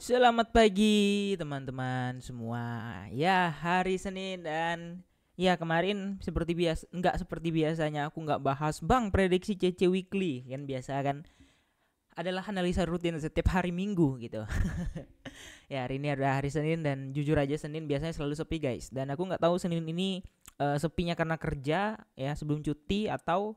Selamat pagi teman-teman semua. Ya, hari Senin dan ya kemarin seperti biasa, nggak seperti biasanya aku nggak bahas Bang prediksi CC Weekly kan biasa kan adalah analisa rutin setiap hari Minggu gitu. Ya hari ini adalah hari Senin dan jujur aja Senin biasanya selalu sepi guys. Dan aku nggak tahu Senin ini sepinya karena kerja ya sebelum cuti atau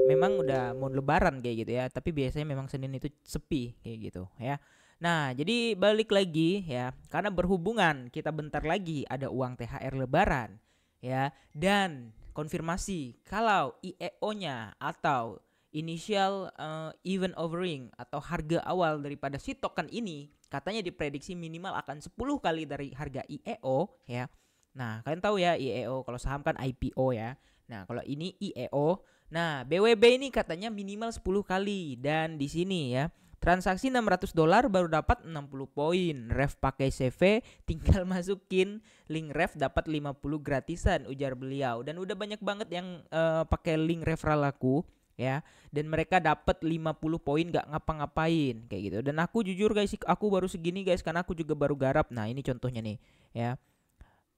memang udah mau lebaran kayak gitu ya. Tapi biasanya memang Senin itu sepi kayak gitu ya. Nah, jadi balik lagi ya, karena berhubungan kita bentar lagi ada uang THR lebaran ya dan konfirmasi kalau IEO-nya atau initial event offering atau harga awal daripada si token ini katanya diprediksi minimal akan 10 kali dari harga IEO ya. Nah, kalian tahu ya IEO kalau saham kan IPO ya. Nah, kalau ini IEO. Nah, BWB ini katanya minimal 10 kali dan di sini ya transaksi $600 baru dapat 60 poin. Ref pakai CV, tinggal masukin link ref dapat 50 gratisan ujar beliau. Dan udah banyak banget yang pakai link referral aku ya, dan mereka dapat 50 poin gak ngapa-ngapain kayak gitu. Dan aku jujur guys, aku baru segini guys karena aku juga baru garap. Nah, ini contohnya nih ya.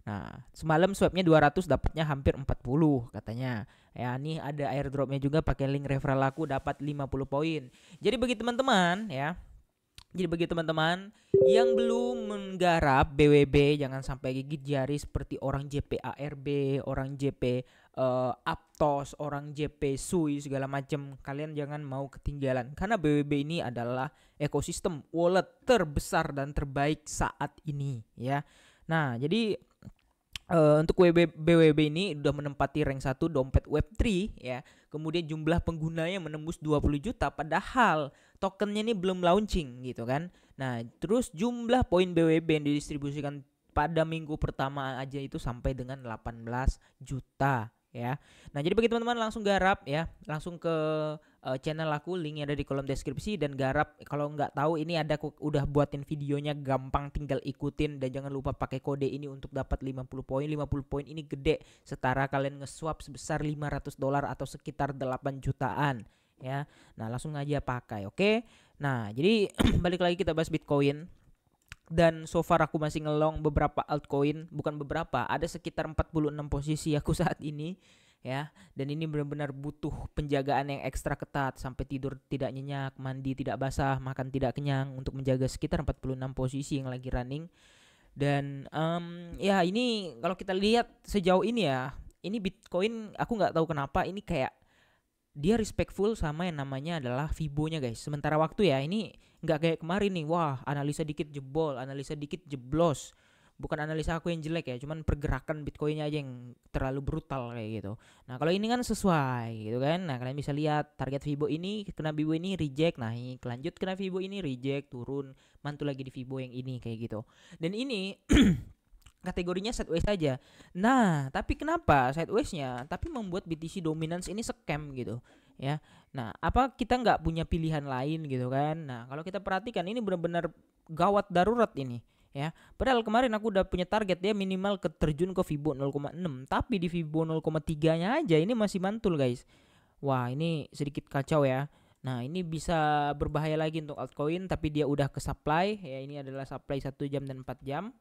Nah, semalam swapnya 200 dapatnya hampir 40 katanya. Ya, nih ada airdropnya juga pakai link referral aku dapat 50 poin. Jadi bagi teman-teman ya, jadi bagi teman-teman yang belum menggarap BWB jangan sampai gigit jari seperti orang JPARB, orang JP Aptos, orang JP Sui segala macam. Kalian jangan mau ketinggalan karena BWB ini adalah ekosistem wallet terbesar dan terbaik saat ini ya. Nah, jadi untuk BWB ini udah menempati rank 1 dompet Web3 ya. Kemudian jumlah penggunanya menembus 20 juta padahal tokennya ini belum launching gitu kan. Nah, terus jumlah poin BWB yang didistribusikan pada minggu pertama aja itu sampai dengan 18 juta ya. Nah, jadi bagi teman-teman langsung garap ya, langsung ke channel aku, linknya ada di kolom deskripsi dan garap. Kalau nggak tahu ini ada aku udah buatin videonya gampang, tinggal ikutin dan jangan lupa pakai kode ini untuk dapat 50 poin. 50 poin ini gede, setara kalian nge-swap sebesar $500 atau sekitar 8 jutaan ya. Nah, langsung aja pakai, oke? Nah, jadi balik lagi kita bahas Bitcoin. Dan so far aku masih ngelong beberapa altcoin, bukan beberapa, ada sekitar 46 posisi aku saat ini ya. Dan ini benar-benar butuh penjagaan yang ekstra ketat sampai tidur tidak nyenyak, mandi tidak basah, makan tidak kenyang untuk menjaga sekitar 46 posisi yang lagi running. Dan ya ini kalau kita lihat sejauh ini ya, ini Bitcoin aku nggak tahu kenapa ini kayak dia respectful sama yang namanya adalah Fibo-nya guys. Sementara waktu ya ini nggak kayak kemarin nih, wah analisa dikit jebol, analisa dikit jeblos. Bukan analisa aku yang jelek ya, cuman pergerakan Bitcoinnya aja yang terlalu brutal kayak gitu. Nah kalau ini kan sesuai gitu kan. Nah kalian bisa lihat target Fibo ini, kena Fibo ini reject, naik, lanjut kena Fibo ini reject, turun, mantul lagi di Fibo yang ini kayak gitu. Dan ini kategorinya sideways saja. Nah, tapi kenapa sidewaysnya? Tapi membuat BTC dominance ini scam gitu, ya. Nah, apa kita nggak punya pilihan lain gitu kan? Nah, kalau kita perhatikan ini benar-benar gawat darurat ini, ya. Padahal kemarin aku udah punya target dia minimal terjun ke Fibo 0,6, tapi di Fibo 0,3-nya aja ini masih mantul, guys. Wah, ini sedikit kacau ya. Nah, ini bisa berbahaya lagi untuk altcoin, tapi dia udah ke supply, ya ini adalah supply 1 jam dan 4 jam.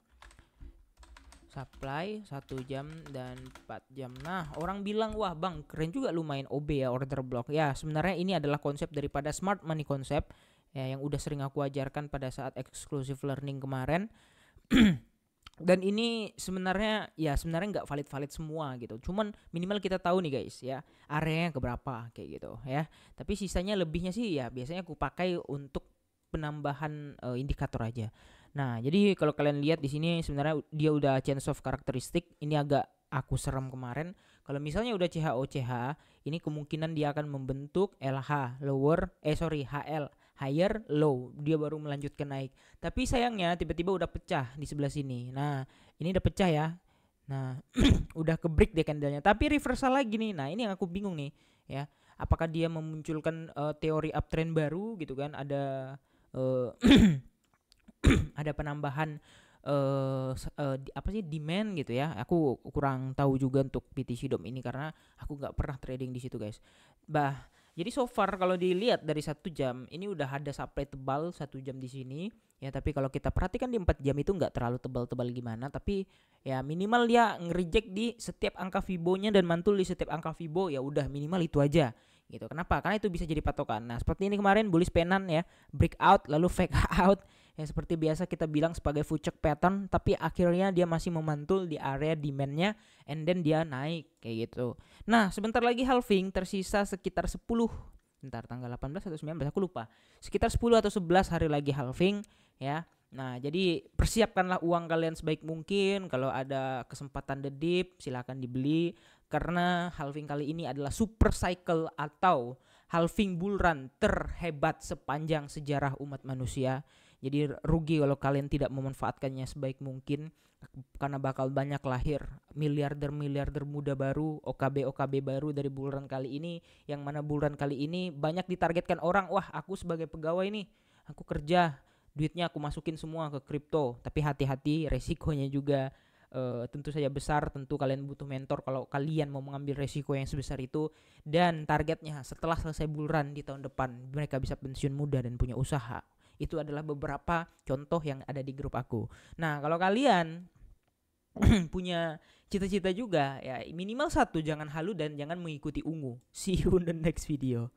Supply 1 jam dan 4 jam. Nah, orang bilang, wah bang keren juga lu main OB ya, order block. Ya, sebenarnya ini adalah konsep daripada smart money concept ya, yang udah sering aku ajarkan pada saat exclusive learning kemarin. Dan ini sebenarnya ya sebenarnya nggak valid semua gitu. Cuman minimal kita tahu nih guys ya, areanya keberapa kayak gitu ya. Tapi sisanya lebihnya sih ya biasanya aku pakai untuk penambahan indikator aja. Nah, jadi kalau kalian lihat di sini sebenarnya dia udah change of karakteristik. Ini agak aku serem kemarin. Kalau misalnya udah CHOCH, ini kemungkinan dia akan membentuk LH lower, HL higher low. Dia baru melanjutkan naik. Tapi sayangnya tiba-tiba udah pecah di sebelah sini. Nah, ini udah pecah ya. Nah, udah ke break deh candlenya. Tapi reversal lagi nih. Nah, ini yang aku bingung nih, ya. Apakah dia memunculkan teori uptrend baru gitu kan? Ada uh, ada penambahan apa sih demand gitu ya. Aku kurang tahu juga untuk BTC Dom ini karena aku nggak pernah trading di situ guys. Jadi so far kalau dilihat dari 1 jam ini udah ada supply tebal 1 jam di sini ya, tapi kalau kita perhatikan di 4 jam itu nggak terlalu tebal-tebal gimana, tapi ya minimal dia nge-reject di setiap angka Fibo-nya dan mantul di setiap angka Fibo, ya udah minimal itu aja gitu. Kenapa? Karena itu bisa jadi patokan. Nah seperti ini kemarin bullish penan ya, breakout lalu fake out ya, seperti biasa kita bilang sebagai fucek pattern, tapi akhirnya dia masih memantul di area demand-nya and then dia naik kayak gitu. Nah sebentar lagi halving, tersisa sekitar 10, bentar tanggal 18 atau 19 aku lupa, sekitar 10 atau 11 hari lagi halving ya. Nah jadi persiapkanlah uang kalian sebaik mungkin. Kalau ada kesempatan the dip silahkan dibeli, karena halving kali ini adalah super cycle atau halving bull run terhebat sepanjang sejarah umat manusia. Jadi rugi kalau kalian tidak memanfaatkannya sebaik mungkin, karena bakal banyak lahir miliarder muda baru, OKB baru dari bull run kali ini, yang mana bull run kali ini banyak ditargetkan orang. Wah aku sebagai pegawai nih, aku kerja, duitnya aku masukin semua ke kripto. Tapi hati-hati, resikonya juga tentu saja besar. Tentu kalian butuh mentor kalau kalian mau mengambil resiko yang sebesar itu. Dan targetnya setelah selesai bull run di tahun depan mereka bisa pensiun muda dan punya usaha. Itu adalah beberapa contoh yang ada di grup aku. Nah kalau kalian punya cita-cita juga ya, minimal 1, jangan halu dan jangan mengikuti ungu. See you in the next video.